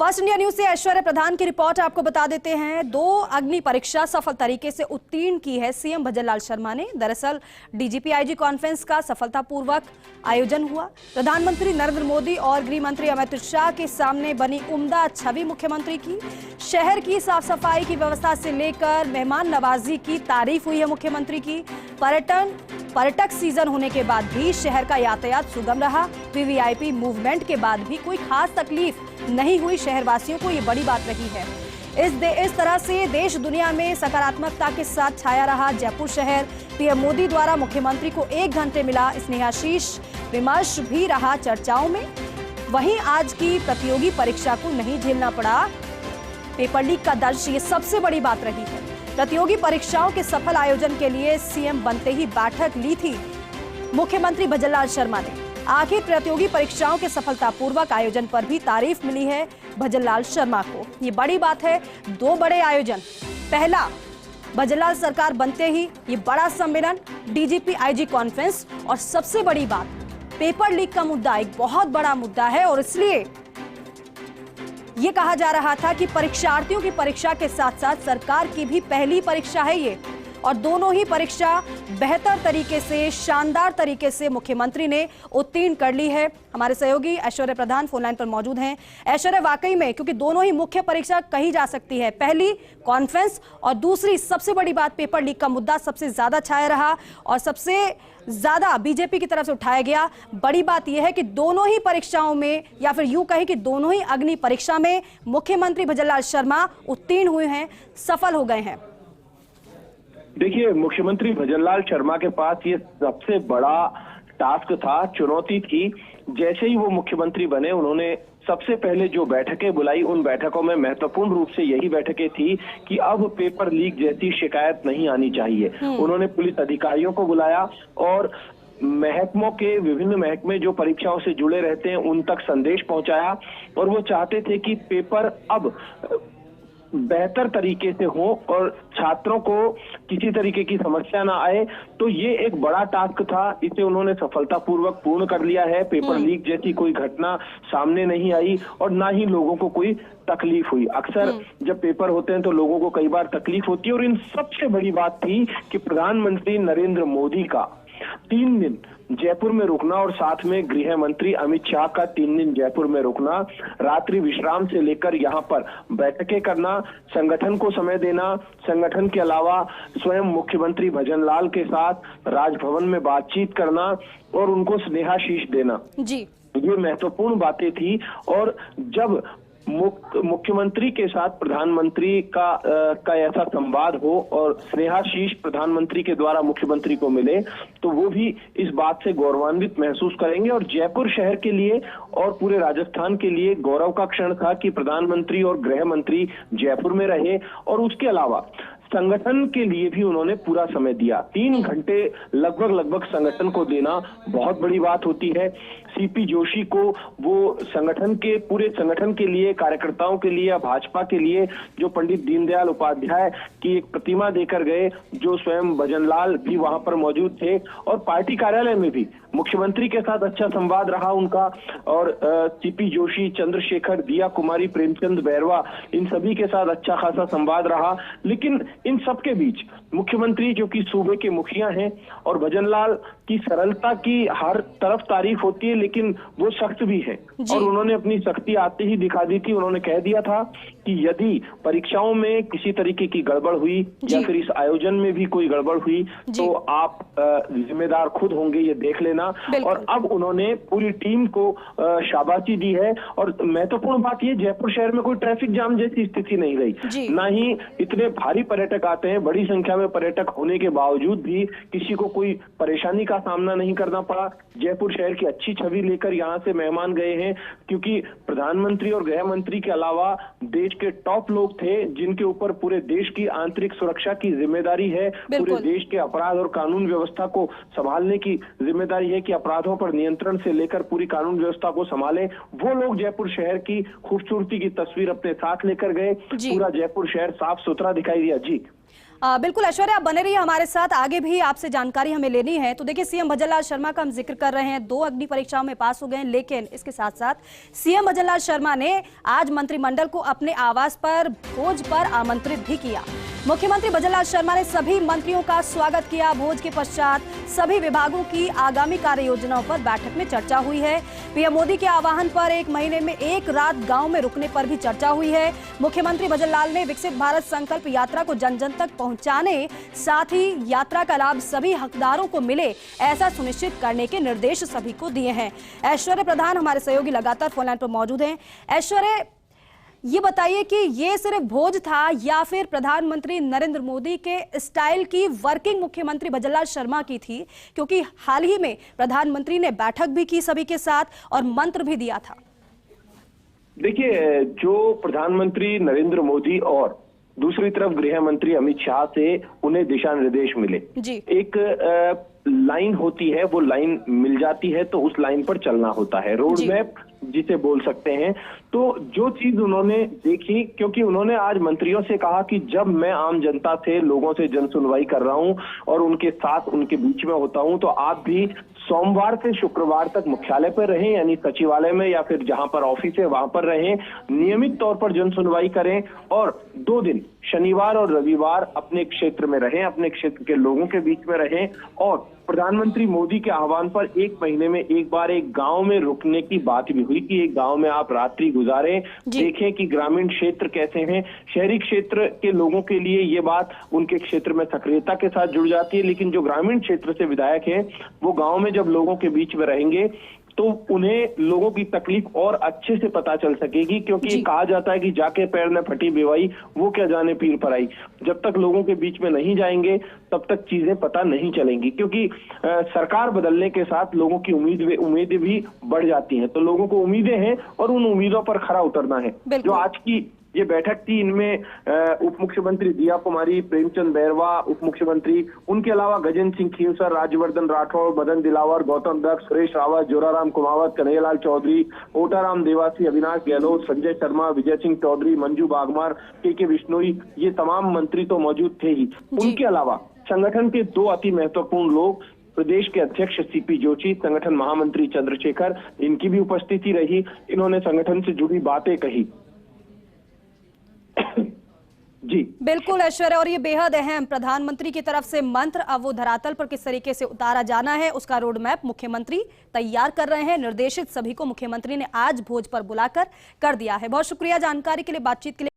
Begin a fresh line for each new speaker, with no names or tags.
First India news से ऐश्वर्य प्रधान की report आपको बता देते हैं। 2 अग्नि परीक्षा सफल तरीके से उत्तीर्ण की है सीएम भजनलाल शर्मा ने। दरअसल डीजीपी आईजी कॉन्फ्रेंस का सफलतापूर्वक आयोजन हुआ। प्रधानमंत्री नरेंद्र मोदी और गृह मंत्री अमित शाह के सामने बनी उम्दा छवि मुख्यमंत्री की। शहर की साफ सफाई की व्यवस्था से लेकर मेहमान नवाजी की तारीफ हुई है मुख्यमंत्री की। पर्यटक सीजन होने के बाद भी शहर का यातायात सुगम रहा। वीवीआईपी मूवमेंट के बाद भी कोई खास तकलीफ नहीं हुई। शहरवासियों को ये बड़ी बात रही है। इस तरह से देश दुनिया में सकारात्मकता के साथ छाया रहा जयपुर शहर। पीएम मोदी द्वारा मुख्यमंत्री को 1 घंटे मिला स्नेहाशीष विमर्श भी रहा चर्चाओं में। वहीं आज की प्रतियोगी परीक्षा को नहीं झेलना पड़ा पेपर लीक का दर्द, ये सबसे बड़ी बात रही है। प्रतियोगी परीक्षाओं के सफल आयोजन के लिए सीएम बनते ही बैठक ली थी मुख्यमंत्री भजनलाल शर्मा ने। आखिर प्रतियोगी परीक्षाओं के सफलतापूर्वक आयोजन पर भी तारीफ मिली है भजनलाल शर्मा को। ये बड़ी बात है। 2 बड़े आयोजन, पहला भजनलाल सरकार बनते ही ये बड़ा सम्मेलन, डीजीपी आईजी कॉन्फ्रेंस, और सबसे बड़ी बात पेपर लीक का मुद्दा एक बहुत बड़ा मुद्दा है और इसलिए ये कहा जा रहा था कि परीक्षार्थियों की परीक्षा के साथ साथ सरकार की भी पहली परीक्षा है ये, और दोनों ही परीक्षा बेहतर तरीके से, शानदार तरीके से मुख्यमंत्री ने उत्तीर्ण कर ली है। हमारे सहयोगी ऐश्वर्य प्रधान फोन लाइन पर मौजूद हैं। ऐश्वर्य, वाकई में क्योंकि दोनों ही मुख्य परीक्षा कही जा सकती है, पहली कॉन्फ्रेंस और दूसरी सबसे बड़ी बात पेपर लीक का मुद्दा सबसे ज्यादा छाया रहा और सबसे ज्यादा बीजेपी की तरफ से उठाया गया। बड़ी बात यह है कि दोनों ही परीक्षाओं में, या फिर यूं कहें कि दोनों ही अग्नि परीक्षा में मुख्यमंत्री भजनलाल शर्मा उत्तीर्ण हुए हैं, सफल हो गए हैं।
देखिए, मुख्यमंत्री भजनलाल शर्मा के पास ये सबसे बड़ा टास्क था, चुनौती थी। जैसे ही वो मुख्यमंत्री बने, उन्होंने सबसे पहले जो बैठकें बुलाई, उन बैठकों में महत्वपूर्ण रूप से यही बैठकें थी कि अब पेपर लीक जैसी शिकायत नहीं आनी चाहिए। उन्होंने पुलिस अधिकारियों को बुलाया और महकमों के विभिन्न महकमे जो परीक्षाओं से जुड़े रहते हैं उन तक संदेश पहुंचाया, और वो चाहते थे कि पेपर अब बेहतर तरीके से हो और छात्रों को किसी तरीके की समस्या ना आए। तो ये एक बड़ा टास्क था, इसे उन्होंने सफलतापूर्वक पूर्ण कर लिया है। पेपर लीक जैसी कोई घटना सामने नहीं आई और ना ही लोगों को कोई तकलीफ हुई। अक्सर जब पेपर होते हैं तो लोगों को कई बार तकलीफ होती है, और इन सबसे बड़ी बात थी कि प्रधानमंत्री नरेंद्र मोदी का 3 दिन जयपुर में रुकना और साथ में गृह मंत्री अमित शाह का 3 दिन जयपुर में रुकना, रात्रि विश्राम से लेकर यहाँ पर बैठकें करना, संगठन को समय देना, संगठन के अलावा स्वयं मुख्यमंत्री भजनलाल के साथ राजभवन में बातचीत करना और उनको स्नेहाशीष देना जी, ये महत्वपूर्ण बातें थी। और जब मुख्यमंत्री के साथ प्रधानमंत्री का ऐसा संवाद हो और स्नेहाशीष प्रधानमंत्री के द्वारा मुख्यमंत्री को मिले, तो वो भी इस बात से गौरवान्वित महसूस करेंगे। और जयपुर शहर के लिए और पूरे राजस्थान के लिए गौरव का क्षण था कि प्रधानमंत्री और गृह मंत्री जयपुर में रहे, और उसके अलावा संगठन के लिए भी उन्होंने पूरा समय दिया। 3 घंटे लगभग संगठन को देना बहुत बड़ी बात होती है। सीपी जोशी को वो पूरे संगठन के लिए, कार्यकर्ताओं के लिए, भाजपा के लिए जो पंडित दीनदयाल उपाध्याय की एक प्रतिमा देकर गए, जो स्वयं भजनलाल भी वहां पर मौजूद थे, और पार्टी कार्यालय में भी मुख्यमंत्री के साथ अच्छा संवाद रहा उनका। और सीपी जोशी, चंद्रशेखर, दिया कुमारी, प्रेमचंद बैरवा, इन सभी के साथ अच्छा खासा संवाद रहा। लेकिन इन सबके बीच मुख्यमंत्री, जो कि सूबे के मुखिया हैं, और भजनलाल की सरलता की हर तरफ तारीफ होती है, लेकिन वो सख्त भी है, और उन्होंने अपनी सख्ती आते ही दिखा दी थी। उन्होंने कह दिया था कि यदि परीक्षाओं में किसी तरीके की गड़बड़ हुई या फिर इस आयोजन में भी कोई गड़बड़ हुई तो आप जिम्मेदार खुद होंगे, ये देख लेना। और अब उन्होंने पूरी टीम को शाबाशी दी है। और महत्वपूर्ण बात ये, जयपुर शहर में कोई ट्रैफिक जाम जैसी स्थिति नहीं रही, ना ही इतने भारी पर्यटक आते हैं। बड़ी संख्या में पर्यटक होने के बावजूद भी किसी को कोई परेशानी का सामना नहीं करना पड़ा। जयपुर शहर की अच्छी छवि लेकर यहाँ से मेहमान गए हैं, क्योंकि प्रधानमंत्री और गृह मंत्री के अलावा देश के टॉप लोग थे जिनके ऊपर पूरे देश की आंतरिक सुरक्षा की जिम्मेदारी है, पूरे देश के अपराध और कानून व्यवस्था को संभालने की जिम्मेदारी है कि अपराधों पर नियंत्रण से लेकर पूरी कानून व्यवस्था को संभालें। वो लोग जयपुर शहर की खूबसूरती की तस्वीर अपने साथ लेकर गए। पूरा जयपुर शहर साफ सुथरा दिखाई दिया। जी
बिल्कुल ऐश्वर्या, आप बने रहिए हमारे साथ, आगे भी आपसे जानकारी हमें लेनी है। तो देखिए, सीएम भजनलाल शर्मा का हम जिक्र कर रहे हैं, 2 अग्नि परीक्षाओं में पास हो गए हैं, लेकिन इसके साथ साथ सीएम भजनलाल शर्मा ने आज मंत्रिमंडल को अपने आवास पर भोज पर आमंत्रित भी किया। मुख्यमंत्री भजनलाल शर्मा ने सभी मंत्रियों का स्वागत किया। भोज के पश्चात सभी विभागों की आगामी कार्य योजनाओं पर बैठक में चर्चा हुई है। पीएम मोदी के आह्वान पर 1 महीने में 1 रात गांव में रुकने पर भी चर्चा हुई है। मुख्यमंत्री भजनलाल ने विकसित भारत संकल्प यात्रा को जन जन तक पहुंचाने, साथ ही यात्रा का लाभ सभी हकदारों को मिले, ऐसा सुनिश्चित करने के निर्देश सभी को दिए हैं। ऐश्वर्या प्रधान हमारे सहयोगी लगातार फोन लाइन पर मौजूद हैं। ऐश्वर्या, ये बताइए कि ये सिर्फ भोज था या फिर प्रधानमंत्री नरेंद्र मोदी के स्टाइल की वर्किंग मुख्यमंत्री भजनलाल शर्मा की थी, क्योंकि हाल ही में प्रधानमंत्री ने बैठक भी की सभी के साथ और मंत्र भी दिया था।
देखिए, जो प्रधानमंत्री नरेंद्र मोदी और दूसरी तरफ गृह मंत्री अमित शाह से उन्हें दिशा निर्देश मिले
जी।
एक लाइन होती है, वो लाइन मिल जाती है तो उस लाइन पर चलना होता है, रोड मैप जिसे बोल सकते हैं। तो जो चीज उन्होंने देखी, क्योंकि उन्होंने आज मंत्रियों से कहा कि जब मैं आम जनता से, लोगों से जन सुनवाई कर रहा हूं और उनके साथ उनके बीच में होता हूं, तो आप भी सोमवार से शुक्रवार तक मुख्यालय पर रहें, यानी सचिवालय में या फिर जहां पर ऑफिस है वहां पर रहें, नियमित तौर पर जन सुनवाई करें और 2 दिन शनिवार और रविवार अपने क्षेत्र में रहें, अपने क्षेत्र के लोगों के बीच में रहें और प्रधानमंत्री मोदी के आह्वान पर 1 महीने में 1 बार एक गांव में रुकने की बात भी हुई कि एक गांव में आप रात्रि गुजारें, देखें कि ग्रामीण क्षेत्र कैसे हैं। शहरी क्षेत्र के लोगों के लिए ये बात उनके क्षेत्र में सक्रियता के साथ जुड़ जाती है, लेकिन जो ग्रामीण क्षेत्र से विधायक हैं वो गांव में जब लोगों के बीच में रहेंगे तो उन्हें लोगों की तकलीफ और अच्छे से पता चल सकेगी, क्योंकि कहा जाता है कि जाके पैर न फटी बेवाई, वो क्या जाने पीर पर आई। जब तक लोगों के बीच में नहीं जाएंगे तब तक चीजें पता नहीं चलेंगी, क्योंकि सरकार बदलने के साथ लोगों की उम्मीदें भी बढ़ जाती हैं। तो लोगों को उम्मीदें हैं और उन उम्मीदों पर खरा उतरना है। जो आज की ये बैठक थी, इनमें उप मुख्यमंत्री दिया कुमारी, प्रेमचंद बैरवा उप मुख्यमंत्री, उनके अलावा गजेंद्र सिंह खींवसर, राज्यवर्धन राठौड़, मदन दिलावर, गौतम दक्ष, सुरेश रावत, जोराराम कुमावत, कन्हैयालाल चौधरी, ओटाराम देवासी, अविनाश गहलोत, संजय शर्मा, विजय सिंह चौधरी, मंजू बागमार, के विश्नोई, ये तमाम मंत्री तो मौजूद थे ही। उनके अलावा संगठन के 2 अति महत्वपूर्ण लोग, प्रदेश के अध्यक्ष सीपी जोशी, संगठन महामंत्री चंद्रशेखर, इनकी भी उपस्थिति रही। इन्होंने संगठन से जुड़ी बातें कही। जी
बिल्कुल ऐश्वर्या, और ये बेहद अहम प्रधानमंत्री की तरफ से मंत्र, अब वो धरातल पर किस तरीके से उतारा जाना है उसका रोड मैप मुख्यमंत्री तैयार कर रहे हैं। निर्देशित सभी को मुख्यमंत्री ने आज भोज पर बुलाकर कर दिया है। बहुत शुक्रिया जानकारी के लिए, बातचीत के लिए।